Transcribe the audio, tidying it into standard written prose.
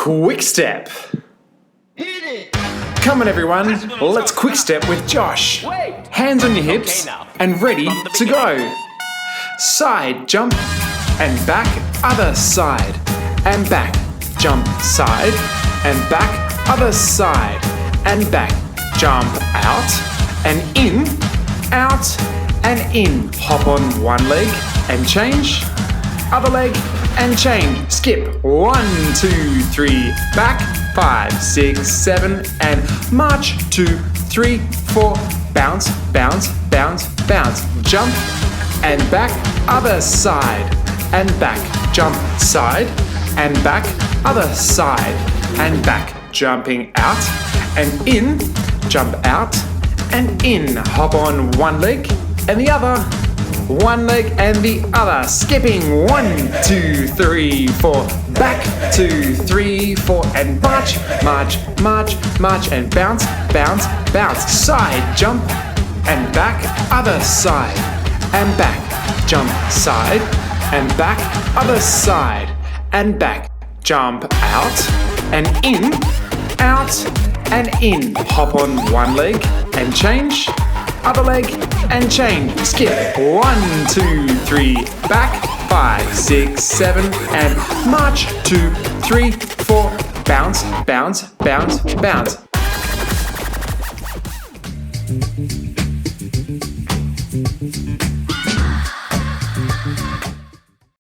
Quickstep. Hit it! Come on everyone, let's quickstep with Josh. Wait! Hands on your hips Okay, now. and ready to go. Side jump and back, other side and back. Jump side and back, other side and back. Jump out and in, out and in. Hop on one leg and change, other leg and change. Skip 1, 2, 3, back 5, 6, 7 and march 2, 3, 4. Bounce, bounce, bounce, bounce. Jump and back, other side and back. Jump side and back, other side and back. Jumping out and in, jump out and in. Hop on one leg and the other, one leg and the other. Skipping 1, 2, 3, 4. Back 2, 3, 4 and march, march, march, march and bounce, bounce, bounce. Side jump and back, other side and back. Jump side and back, other side and back. Jump out and in, out and in. Hop on one leg and change, other leg and change. Skip 1, 2, 3, back 5, 6, 7 and march 2, 3, 4. Bounce, bounce, bounce, bounce.